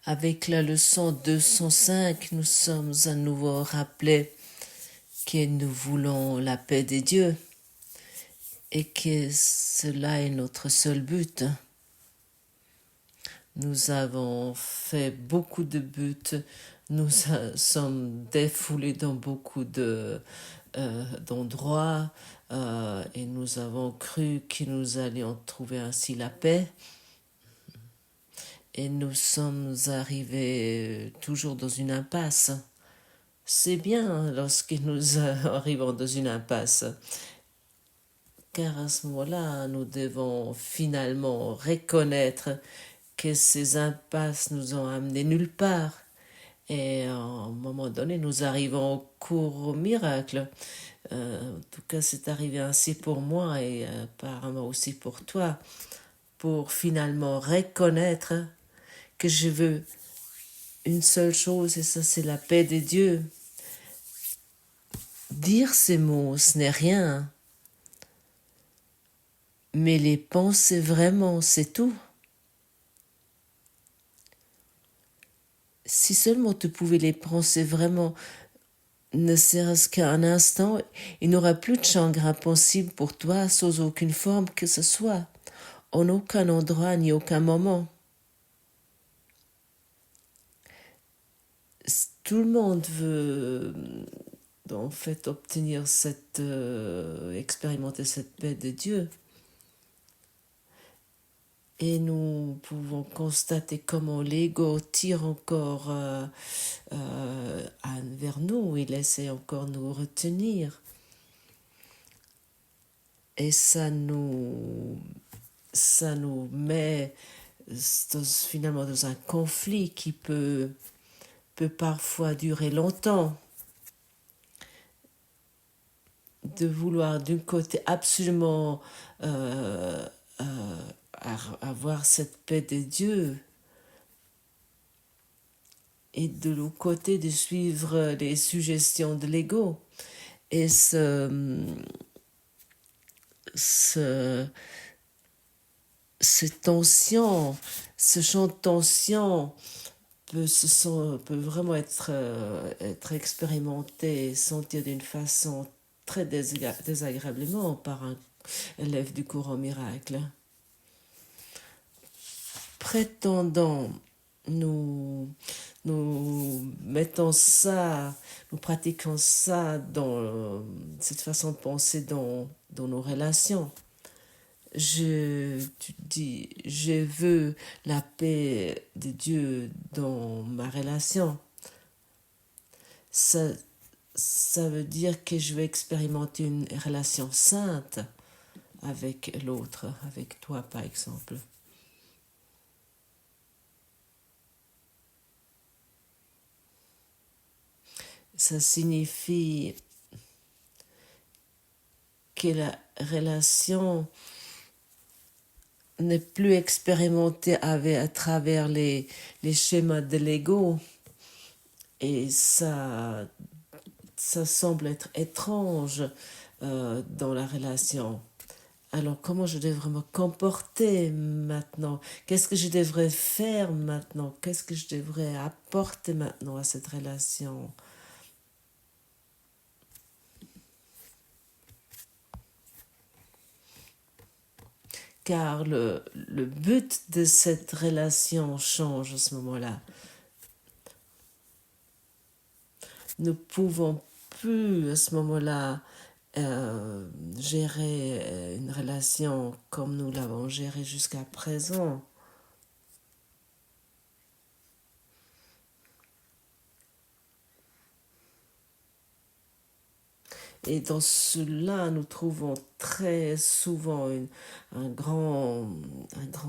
Avec la leçon 205, nous sommes à nouveau rappelés que nous voulons la paix des dieux et que cela est notre seul but. Nous avons fait beaucoup de buts, nous sommes défoulés dans beaucoup d'endroits et nous avons cru que nous allions trouver ainsi la paix. Et nous sommes arrivés toujours dans une impasse. C'est bien lorsque nous arrivons dans une impasse, car à ce moment-là, nous devons finalement reconnaître que ces impasses nous ont amenés nulle part. Et à un moment donné, nous arrivons au cours au miracle. En tout cas, c'est arrivé ainsi pour moi et apparemment aussi pour toi, pour finalement reconnaître que je veux une seule chose, et ça c'est la paix des dieux. Dire ces mots, ce n'est rien, mais les penser vraiment, c'est tout. Si seulement tu pouvais les penser vraiment, ne serait-ce qu'un instant, il n'y aura plus de chagrin possible pour toi sous aucune forme que ce soit, en aucun endroit ni aucun moment. Tout le monde veut en fait obtenir expérimenter cette paix de Dieu. Et nous pouvons constater comment l'ego tire encore vers nous, il essaie encore de nous retenir. Et ça nous met finalement dans un conflit qui peut parfois durer longtemps. De vouloir d'un côté absolument avoir cette paix de Dieu et de l'autre côté de suivre les suggestions de l'ego. Et ce tension, ce champ de tension peut vraiment être expérimenté et senti d'une façon très désagréablement par un élève du courant miracle. Prétendant, nous mettons ça, nous pratiquons ça dans cette façon de penser dans nos relations. Je veux la paix de Dieu dans ma relation. Ça veut dire que je vais expérimenter une relation sainte avec l'autre, avec toi par exemple. Ça signifie que la relation n'est plus expérimentée à travers les schémas de l'ego. Et ça semble être étrange dans la relation. Alors, comment je devrais me comporter maintenant? Qu'est-ce que je devrais faire maintenant? Qu'est-ce que je devrais apporter maintenant à cette relation? Car le but de cette relation change à ce moment-là. Nous ne pouvons plus à ce moment-là gérer une relation comme nous l'avons gérée jusqu'à présent. Et dans cela, nous trouvons très souvent un grand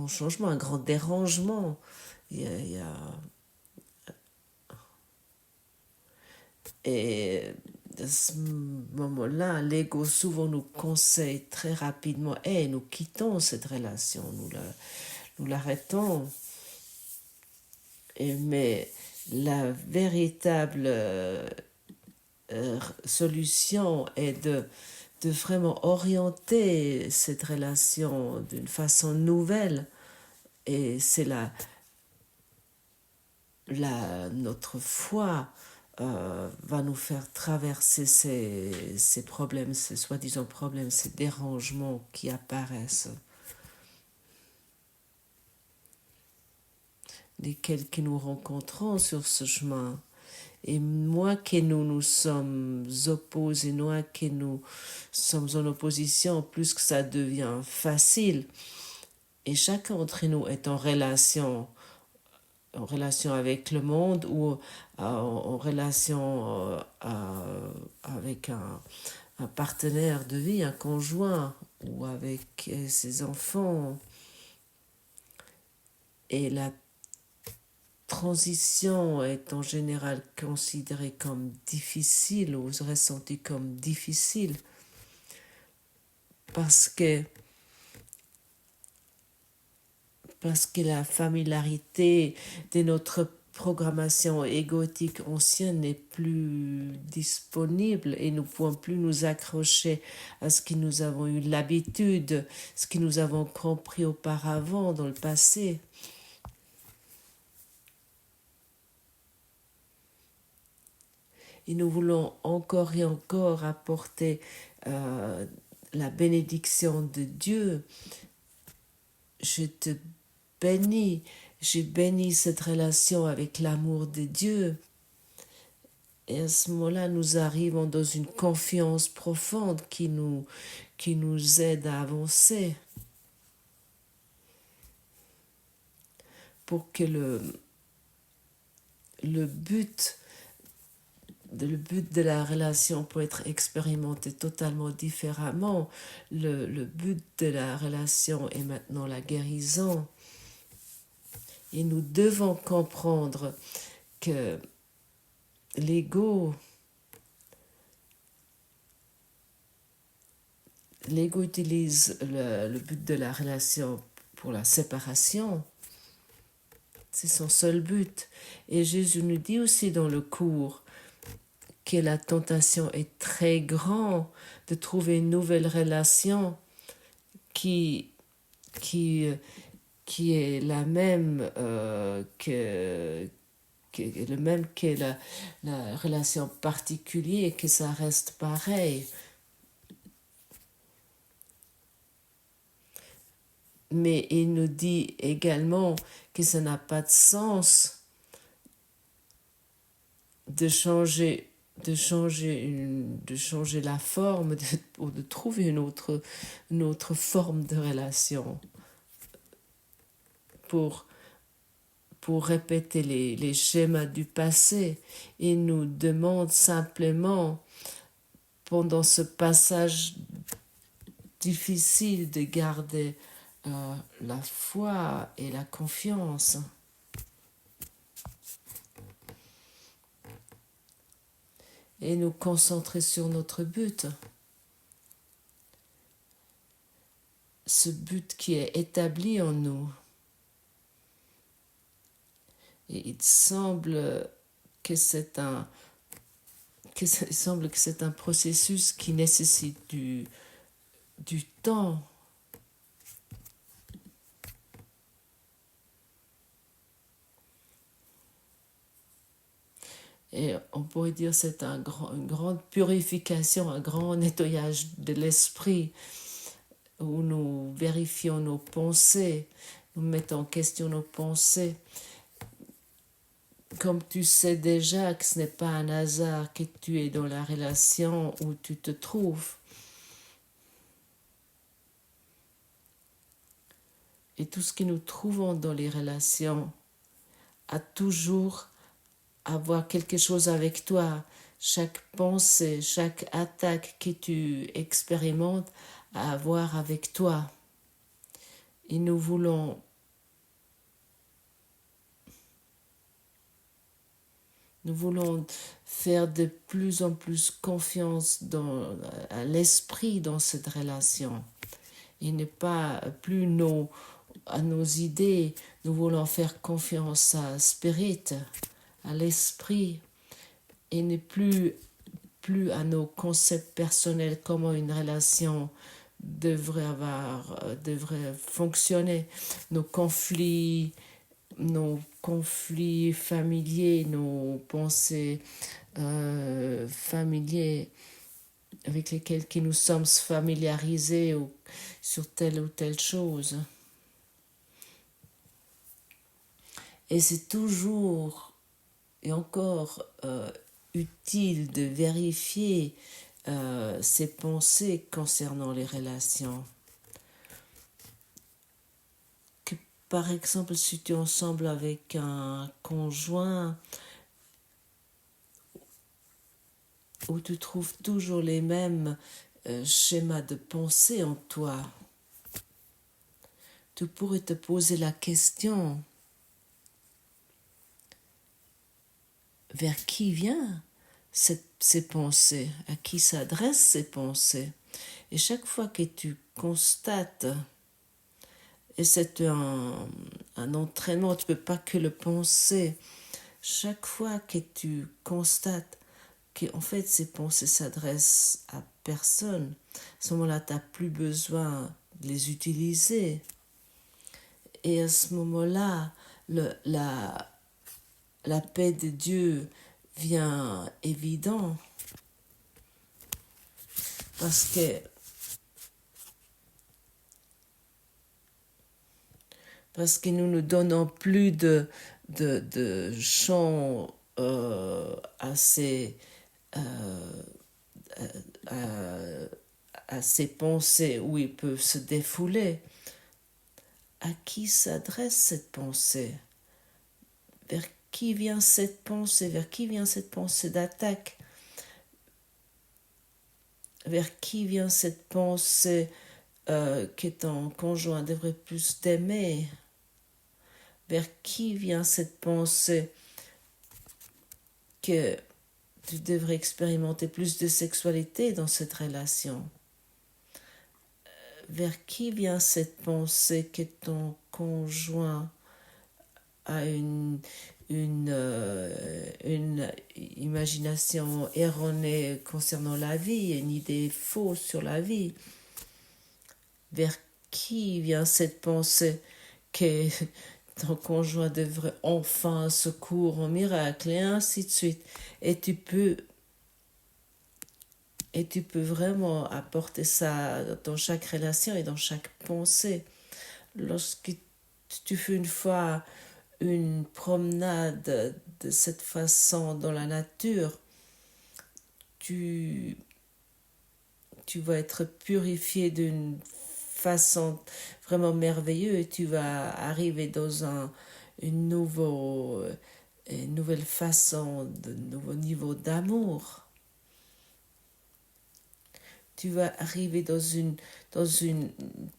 changement, un grand dérangement. Et à ce moment-là, l'ego souvent nous conseille très rapidement, nous quittons cette relation, nous l'arrêtons. Mais la véritable solution est de vraiment orienter cette relation d'une façon nouvelle. Et c'est notre foi va nous faire traverser ces problèmes, ces soi-disant problèmes, ces dérangements qui apparaissent, lesquels que nous rencontrons sur ce chemin. Et moi que nous sommes opposés, moi que nous sommes en opposition, plus que ça devient facile. Et chacun d'entre nous est en relation avec le monde ou en relation avec un partenaire de vie, un conjoint ou avec ses enfants. Et la transition est en général considérée comme difficile ou ressentie comme difficile parce que la familiarité de notre programmation égotique ancienne n'est plus disponible et nous ne pouvons plus nous accrocher à ce que nous avons eu l'habitude, ce que nous avons compris auparavant dans le passé. Et nous voulons encore et encore apporter la bénédiction de Dieu. Je te bénis, j'ai béni cette relation avec l'amour de Dieu. Et à ce moment-là, nous arrivons dans une confiance profonde qui nous aide à avancer. Pour que le but de la relation peut être expérimenté totalement différemment. Le but de la relation est maintenant la guérison. Et nous devons comprendre que l'ego utilise le but de la relation pour la séparation. C'est son seul but. Et Jésus nous dit aussi dans le cours que la tentation est très grande de trouver une nouvelle relation qui est la même que la relation particulière, que ça reste pareil. Mais il nous dit également que ça n'a pas de sens de changer la forme ou de trouver une autre forme de relation pour répéter les schémas du passé. Il nous demande simplement, pendant ce passage difficile, de garder la foi et la confiance. Et nous concentrer sur notre but. Ce but qui est établi en nous. Et il semble que c'est un processus qui nécessite du temps. Et on pourrait dire que c'est une grande purification, un grand nettoyage de l'esprit où nous vérifions nos pensées, nous mettons en question nos pensées. Comme tu sais déjà que ce n'est pas un hasard que tu es dans la relation où tu te trouves. Et tout ce que nous trouvons dans les relations a toujours à voir quelque chose avec toi. Chaque pensée, chaque attaque que tu expérimentes a à voir avec toi. Et nous voulons faire de plus en plus confiance à l'esprit dans cette relation. Et ne pas plus à nos idées. Nous voulons faire confiance à Spirit, à l'esprit, et ne plus à nos concepts personnels, comment une relation devrait fonctionner, nos conflits, nos conflits familiers, nos pensées familiers avec lesquels qui nous sommes familiarisés sur telle ou telle chose. Et c'est toujours et encore utile de vérifier ses pensées concernant les relations. Que, par exemple, si tu es ensemble avec un conjoint où tu trouves toujours les mêmes schémas de pensée en toi, tu pourrais te poser la question: vers qui vient ces pensées? À qui s'adressent ces pensées? Et chaque fois que tu constates, et c'est un entraînement, tu ne peux pas que le penser, chaque fois que tu constates qu'en fait ces pensées s'adressent à personne, à ce moment-là, tu n'as plus besoin de les utiliser. Et à ce moment-là, la paix de Dieu vient évident. Parce que nous ne donnons plus de champ à ces pensées où ils peuvent se défouler. À qui s'adresse cette pensée? Vers qui vient cette pensée? Vers qui vient cette pensée d'attaque? Vers qui vient cette pensée que ton conjoint devrait plus t'aimer? Vers qui vient cette pensée que tu devrais expérimenter plus de sexualité dans cette relation? Vers qui vient cette pensée que ton conjoint a une imagination erronée concernant la vie, une idée fausse sur la vie? Vers qui vient cette pensée que ton conjoint devrait enfin secourir en miracle, et ainsi de suite. Et tu peux vraiment apporter ça dans chaque relation et dans chaque pensée. Lorsque tu fais une fois une promenade de cette façon dans la nature, tu vas être purifié d'une façon vraiment merveilleuse et tu vas arriver dans une nouvelle façon, de nouveau niveau d'amour. Tu vas arriver dans une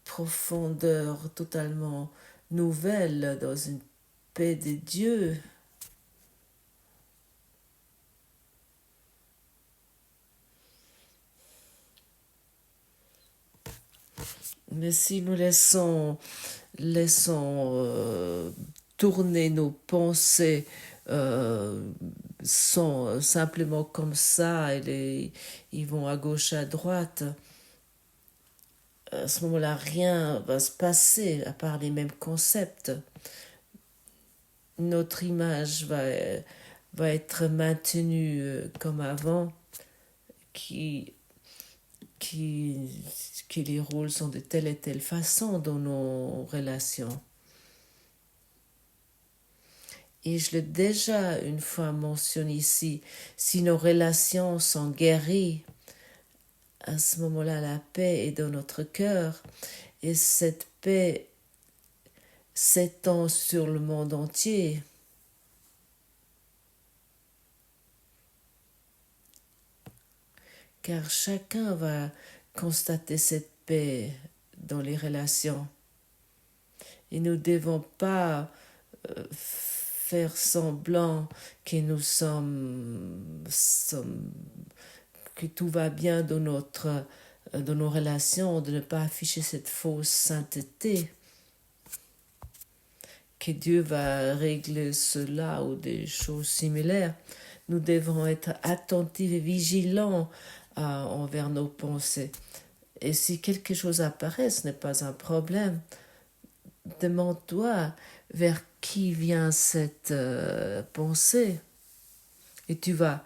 profondeur totalement nouvelle, dans une paix de Dieu. Mais si nous laissons tourner nos pensées simplement comme ça, ils vont à gauche, à droite, à ce moment-là, rien va se passer à part les mêmes concepts. Notre image va être maintenue comme avant, que les rôles sont de telle et telle façon dans nos relations. Et je l'ai déjà une fois mentionné ici, si nos relations sont guéries, à ce moment-là, la paix est dans notre cœur et cette paix s'étend sur le monde entier. Car chacun va constater cette paix dans les relations. Et nous ne devons pas faire semblant que nous que tout va bien dans nos relations, de ne pas afficher cette fausse sainteté, que Dieu va régler cela ou des choses similaires. Nous devons être attentifs et vigilants envers nos pensées. Et si quelque chose apparaît, ce n'est pas un problème. demande-toi vers qui vient cette pensée et tu vas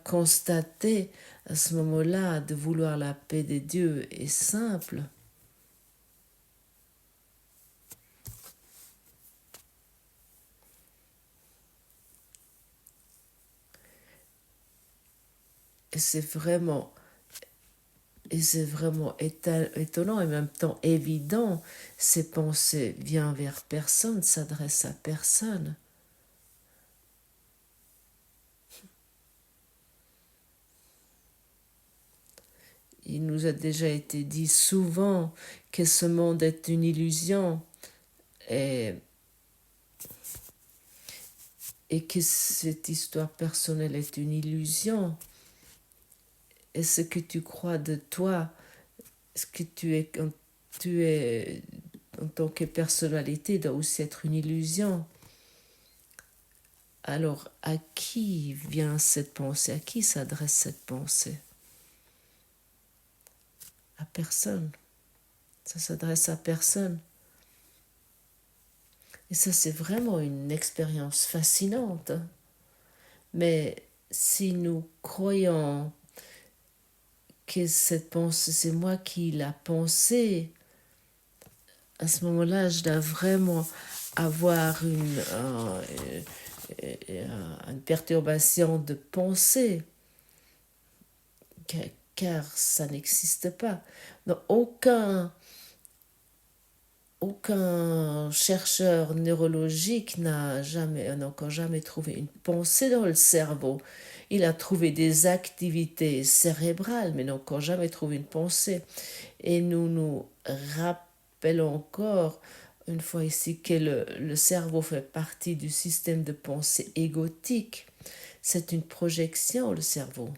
constater à ce moment-là de vouloir la paix de Dieu est simple. Et c'est vraiment étonnant et en même temps évident. Ces pensées viennent vers personne, s'adressent à personne. Il nous a déjà été dit souvent que ce monde est une illusion et que cette histoire personnelle est une illusion. Et ce que tu crois de toi, ce que tu es quand tu es en tant que personnalité doit aussi être une illusion. Alors, à qui vient cette pensée? À qui s'adresse cette pensée? À personne. Ça s'adresse à personne. Et ça, c'est vraiment une expérience fascinante. Mais si nous croyons que cette pensée, c'est moi qui l'a pensée, à ce moment-là, je dois vraiment avoir une perturbation de pensée, car ça n'existe pas. Donc, aucun chercheur neurologique n'a encore jamais trouvé une pensée dans le cerveau. Il a trouvé des activités cérébrales, mais n'a encore jamais trouvé une pensée. Et nous nous rappelons encore une fois ici que le cerveau fait partie du système de pensée égotique. C'est une projection, le cerveau.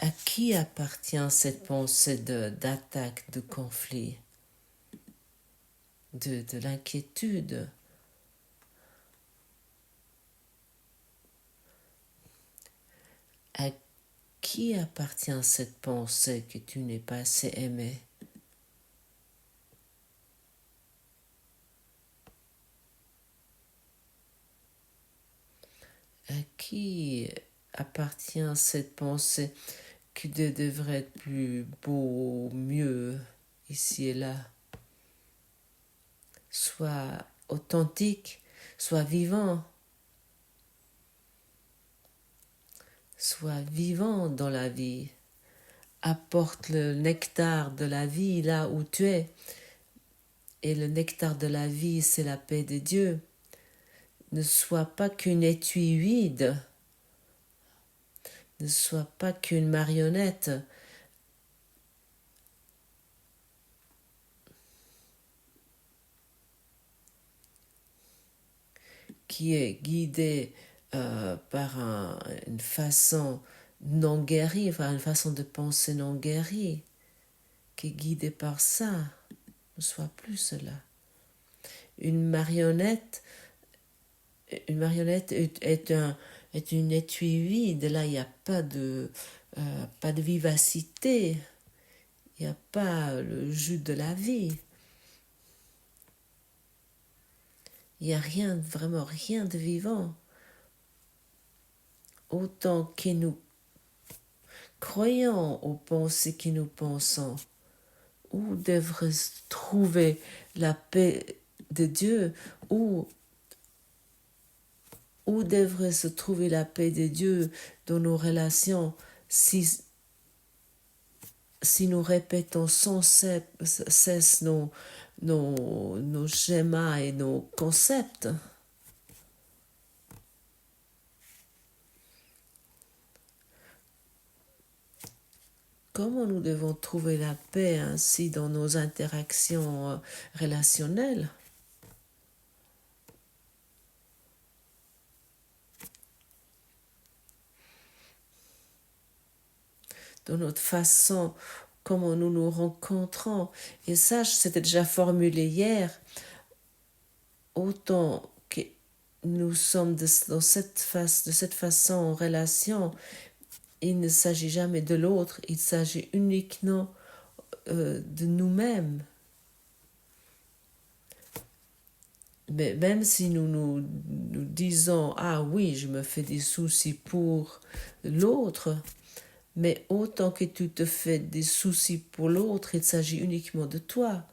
À qui appartient cette pensée d'attaque, de conflit, de l'inquiétude? À qui appartient cette pensée que tu n'es pas assez aimé? À qui appartient cette pensée que devrait être plus beau, mieux, ici et là? Soit authentique, soit vivant. Soit vivant dans la vie. Apporte le nectar de la vie là où tu es. Et le nectar de la vie, c'est la paix de Dieu. Ne sois pas qu'une étui vide. Ne sois pas qu'une marionnette. Qui est guidée par une façon non guérie, enfin une façon de penser non guérie, qui est guidée par ça. Ne sois plus cela. Une marionnette est une étui vide. Là, il n'y a pas de vivacité. Il n'y a pas le jus de la vie. Il n'y a rien, vraiment rien de vivant. Autant que nous croyons aux pensées que nous pensons, où devrait se trouver la paix de Dieu, où devrait se trouver la paix de Dieu dans nos relations si nous répétons sans cesse nos schémas et nos concepts? Comment nous devons trouver la paix ainsi dans nos interactions relationnelles? Dans notre façon, comment nous nous rencontrons. Et ça, c'était déjà formulé hier. autant que nous sommes de cette façon en relation, il ne s'agit jamais de l'autre, il s'agit uniquement de nous-mêmes. Mais même si nous disons « Ah oui, je me fais des soucis pour l'autre », mais autant que tu te fais des soucis pour l'autre, il s'agit uniquement de toi.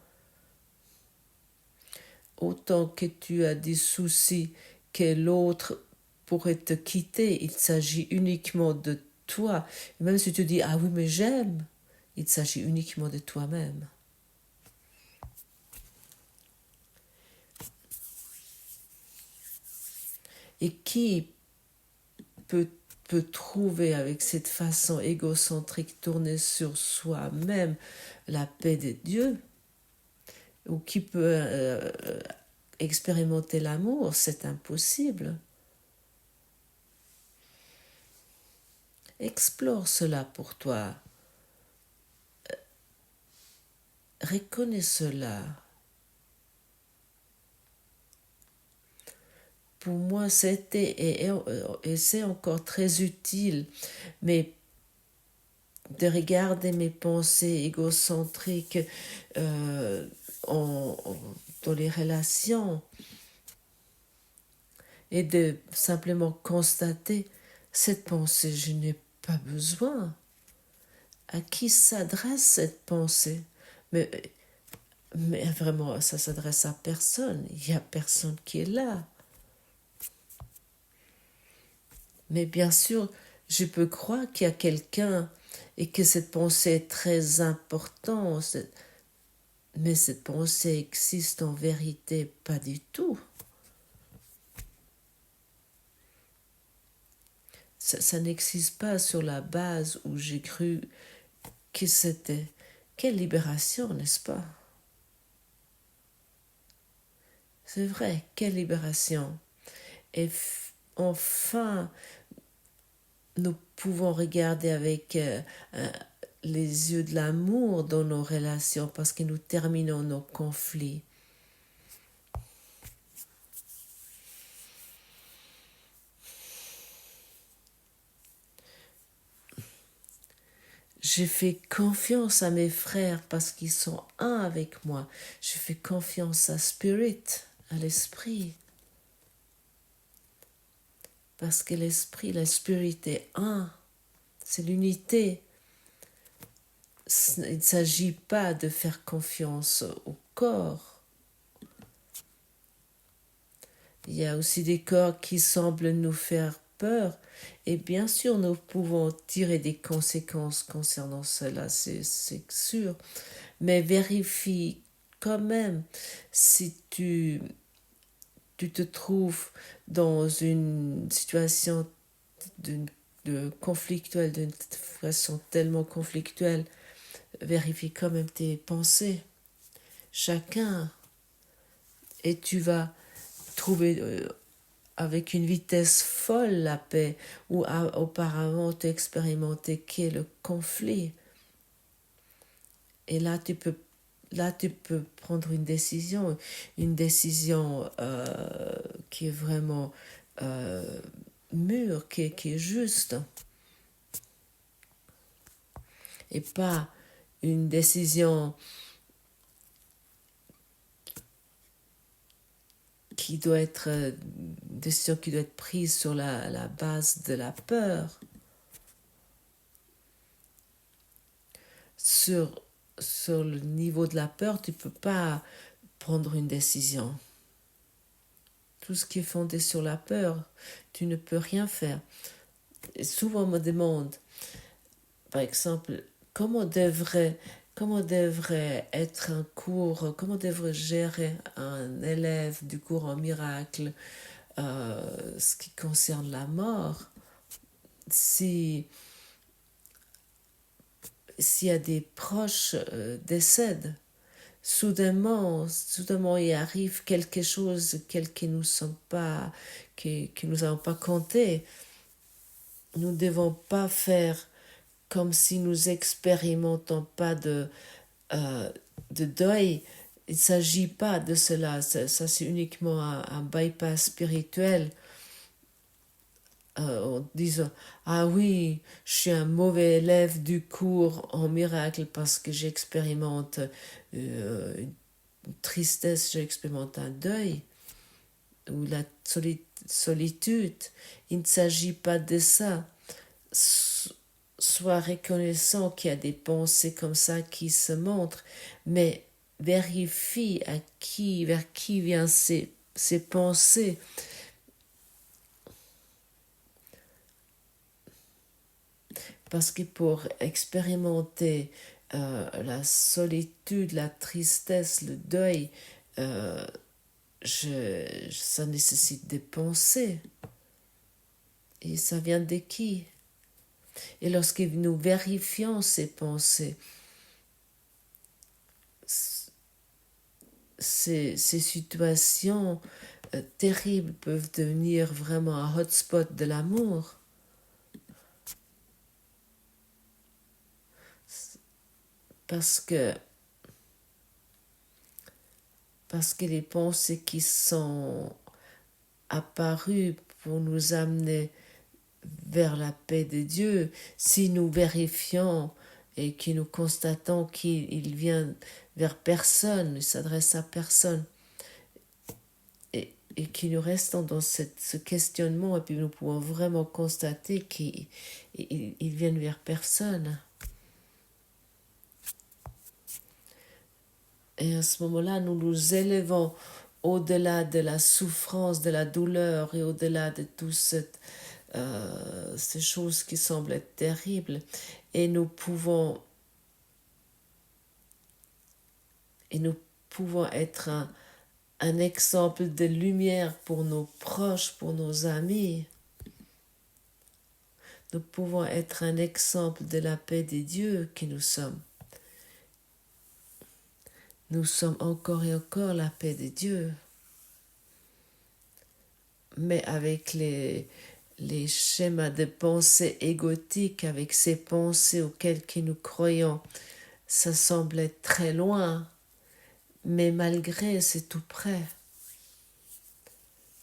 Autant que tu as des soucis que l'autre pourrait te quitter, il s'agit uniquement de toi. Et même si tu dis « Ah oui, mais j'aime », il s'agit uniquement de toi-même. Et qui peut trouver avec cette façon égocentrique tournée sur soi-même la paix de Dieu, ou qui peut expérimenter l'amour? C'est impossible. Explore cela pour toi. Reconnais cela. Pour moi, c'était et c'est encore très utile, mais de regarder mes pensées égocentriques dans les relations et de simplement constater cette pensée, je n'ai pas besoin. À qui s'adresse cette pensée? Mais vraiment, ça s'adresse à personne. Il n'y a personne qui est là. Mais bien sûr, je peux croire qu'il y a quelqu'un et que cette pensée est très importante. Mais cette pensée existe en vérité pas du tout. Ça n'existe pas sur la base où j'ai cru que c'était. Quelle libération, n'est-ce pas? C'est vrai, quelle libération. Et enfin, nous pouvons regarder avec les yeux de l'amour dans nos relations parce que nous terminons nos conflits. Je fais confiance à mes frères parce qu'ils sont un avec moi. Je fais confiance à Spirit, à l'Esprit. Parce que l'Esprit, la Spirit est un. C'est l'unité. Il ne s'agit pas de faire confiance au corps. Il y a aussi des corps qui semblent nous faire peur. Et bien sûr, nous pouvons tirer des conséquences concernant cela, c'est sûr. Mais vérifie quand même si tu te trouves dans une situation de conflictuelle, d'une façon tellement conflictuelle, vérifie quand même tes pensées. Chacun. Et tu vas trouver avec une vitesse folle la paix, ou auparavant tu expérimenté qu'est le conflit. Et là tu peux prendre une décision qui est vraiment mûre, qui est juste, et pas une décision qui doit être prise sur la base de la peur. Sur le niveau de la peur, tu ne peux pas prendre une décision. Tout ce qui est fondé sur la peur, tu ne peux rien faire. Et souvent on me demande, par exemple, comment devrait être un cours, comment devrait gérer un élève du cours en miracle, ce qui concerne la mort, s'il y a des proches décèdent, soudainement il arrive quelque chose que nous n'avons pas compté. Nous ne devons pas faire comme si nous expérimentons pas de deuil, il ne s'agit pas de cela, ça c'est uniquement un bypass spirituel en disant ah oui, je suis un mauvais élève du cours en miracle parce que j'expérimente une tristesse, j'expérimente un deuil ou la solitude. Il ne s'agit pas de ça. Sois reconnaissant qu'il y a des pensées comme ça qui se montrent, mais vérifie vers qui viennent ces pensées. Parce que pour expérimenter la solitude, la tristesse, le deuil, ça nécessite des pensées. Et ça vient de qui? Et lorsque nous vérifions ces pensées, ces situations terribles peuvent devenir vraiment un hotspot de l'amour. Parce que les pensées qui sont apparues pour nous amener vers la paix de Dieu, si nous vérifions et que nous constatons qu'il vient vers personne, il s'adresse à personne, et que nous restons dans ce questionnement, et puis nous pouvons vraiment constater qu'il vient vers personne. Et à ce moment-là, nous nous élevons au-delà de la souffrance, de la douleur et au-delà de toutes ces choses qui semblent être terribles. Et nous pouvons être un exemple de lumière pour nos proches, pour nos amis. Nous pouvons être un exemple de la paix des dieux que nous sommes. Nous sommes encore et encore la paix de Dieu. Mais avec les schémas de pensée égotiques, avec ces pensées auxquelles nous croyons, ça semble être très loin. Mais malgré, c'est tout près.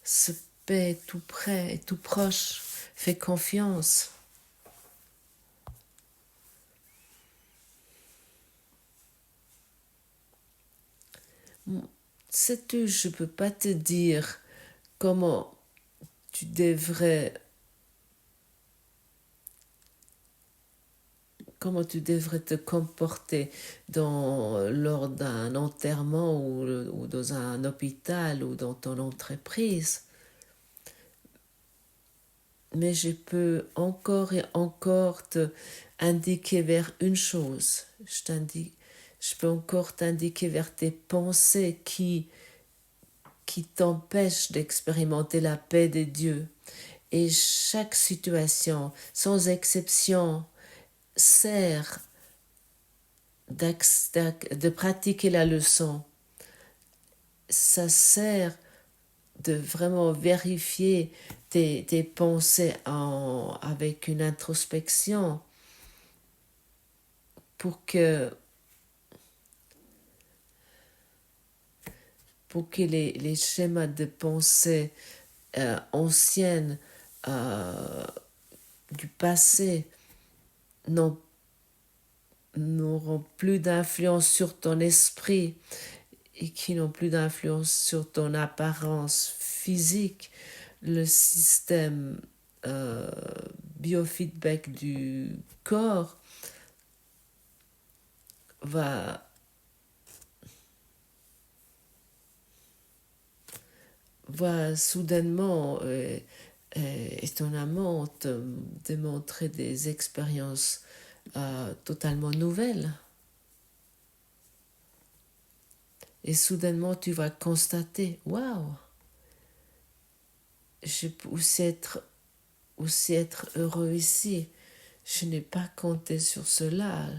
Ce paix est tout près, est tout proche. Fais confiance. Sais-tu, je ne peux pas te dire comment tu devrais te comporter lors d'un enterrement ou dans un hôpital ou dans ton entreprise. Mais je peux encore et encore te indiquer vers une chose. Je peux encore t'indiquer vers tes pensées qui t'empêchent d'expérimenter la paix de Dieu. Et chaque situation, sans exception, sert de pratiquer la leçon. Ça sert de vraiment vérifier tes pensées avec une introspection pour que les schémas de pensée anciennes du passé n'auront plus d'influence sur ton esprit et qui n'ont plus d'influence sur ton apparence physique. Le système biofeedback du corps va soudainement étonnamment te démontrer des expériences totalement nouvelles. Et soudainement, tu vas constater, waouh, je peux aussi être heureux ici. Je n'ai pas compté sur cela.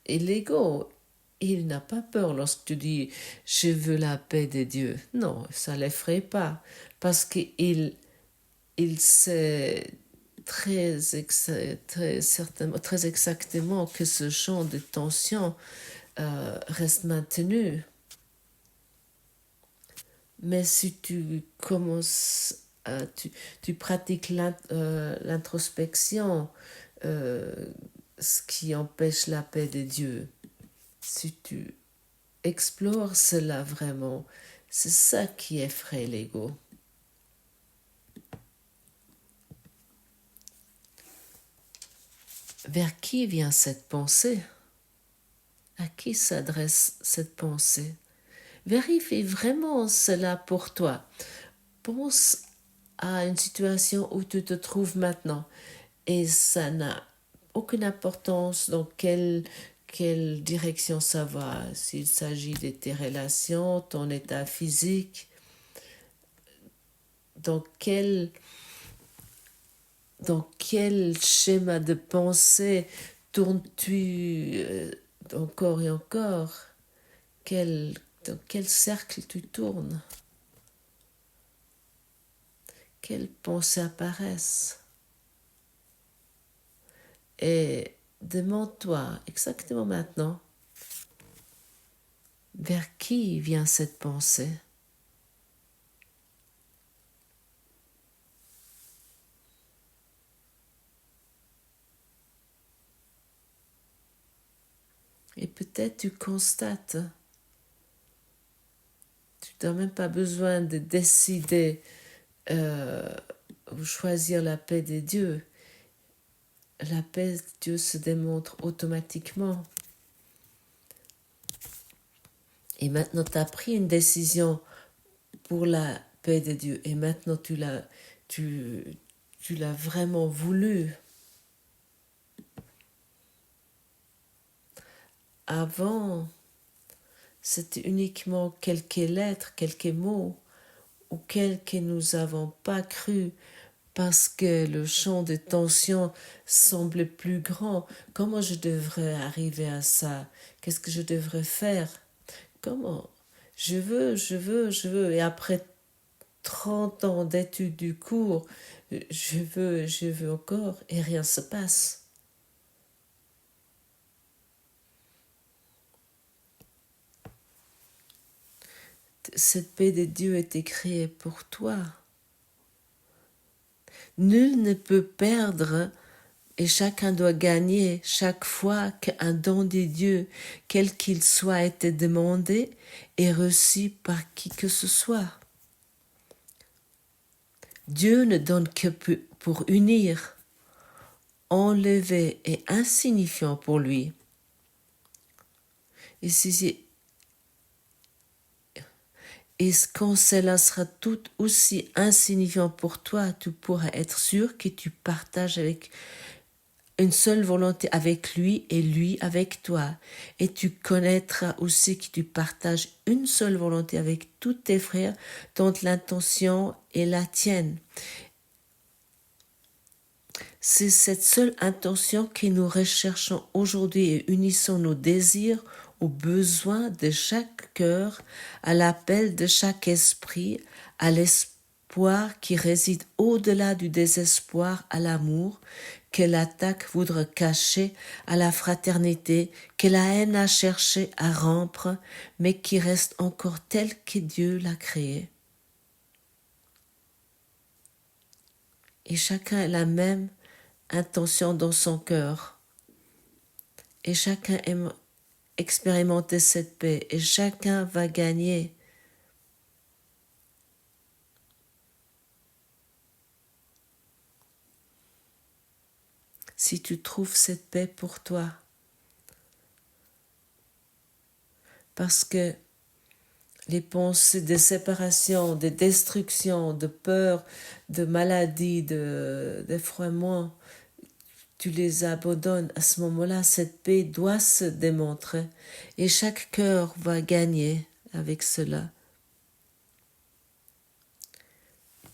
Et l'ego, il n'a pas peur lorsque tu dis « je veux la paix de Dieu ». Non, ça ne l'effraie pas parce qu'il sait très certainement, très exactement que ce champ de tension reste maintenu. Mais si tu commences, tu pratiques l'introspection, ce qui empêche la paix de Dieu, si tu explores cela vraiment, c'est ça qui effraie l'ego. Vers qui vient cette pensée? À qui s'adresse cette pensée? Vérifie vraiment cela pour toi. Pense à une situation où tu te trouves maintenant et ça n'a aucune importance dans quelle direction ça va, s'il s'agit de tes relations, ton état physique, dans quel schéma de pensée tournes-tu encore et encore? Dans quel cercle tu tournes? Quelles pensées apparaissent? Et demande-toi exactement maintenant, vers qui vient cette pensée? Et peut-être tu constates, tu n'as même pas besoin de décider ou choisir la paix de Dieu. La paix de Dieu se démontre automatiquement. Et maintenant, tu as pris une décision pour la paix de Dieu. Et maintenant, tu l'as vraiment voulu. Avant, c'était uniquement quelques lettres, quelques mots, auxquels que nous n'avons pas cru parce que le champ de tension semble plus grand. Comment je devrais arriver à ça? Qu'est-ce que je devrais faire? Comment? Je veux. Et après 30 ans d'études du cours, je veux encore et rien se passe. Cette paix de Dieu était créée pour toi. Nul ne peut perdre et chacun doit gagner chaque fois qu'un don de Dieu, quel qu'il soit, a été demandé et reçu par qui que ce soit. Dieu ne donne que pour unir, enlever et insignifiant pour lui. Et quand cela sera tout aussi insignifiant pour toi, tu pourras être sûr que tu partages avec une seule volonté avec lui et lui avec toi. Et tu connaîtras aussi que tu partages une seule volonté avec tous tes frères dont l'intention est la tienne. C'est cette seule intention que nous recherchons aujourd'hui et unissons nos désirs aux besoins de chaque cœur, à l'appel de chaque esprit, à l'espoir qui réside au-delà du désespoir, à l'amour que l'attaque voudra cacher, à la fraternité que la haine a cherché à rompre, mais qui reste encore telle que Dieu l'a créée. Et chacun a la même intention dans son cœur. Et chacun aime expérimenter cette paix et chacun va gagner. Si tu trouves cette paix pour toi. Parce que les pensées de séparation, de destruction, de peur, de maladie, d'effrayement, tu les abandonnes. À ce moment-là, cette paix doit se démontrer et chaque cœur va gagner avec cela.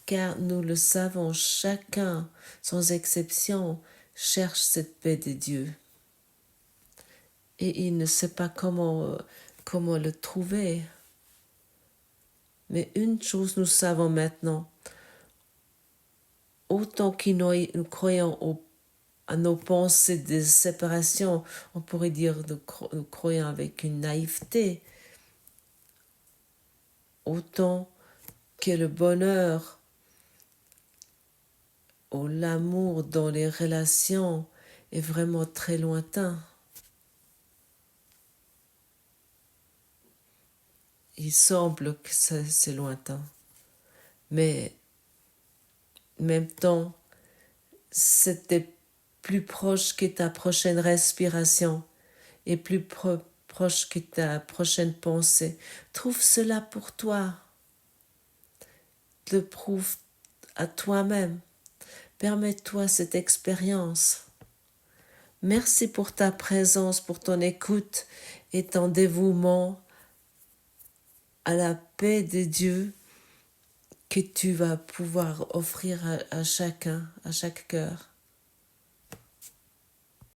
Car nous le savons, chacun, sans exception, cherche cette paix de Dieu. Et il ne sait pas comment le trouver. Mais une chose nous savons maintenant, autant que nous croyons à nos pensées de séparation, on pourrait dire nous croyons avec une naïveté, autant que le bonheur ou l'amour dans les relations est vraiment très lointain. Il semble que c'est lointain, mais en même temps, c'était plus proche que ta prochaine respiration et plus proche que ta prochaine pensée. Trouve cela pour toi. Le prouve à toi-même. Permets-toi cette expérience. Merci pour ta présence, pour ton écoute et ton dévouement à la paix de Dieu que tu vas pouvoir offrir à chacun, à chaque cœur.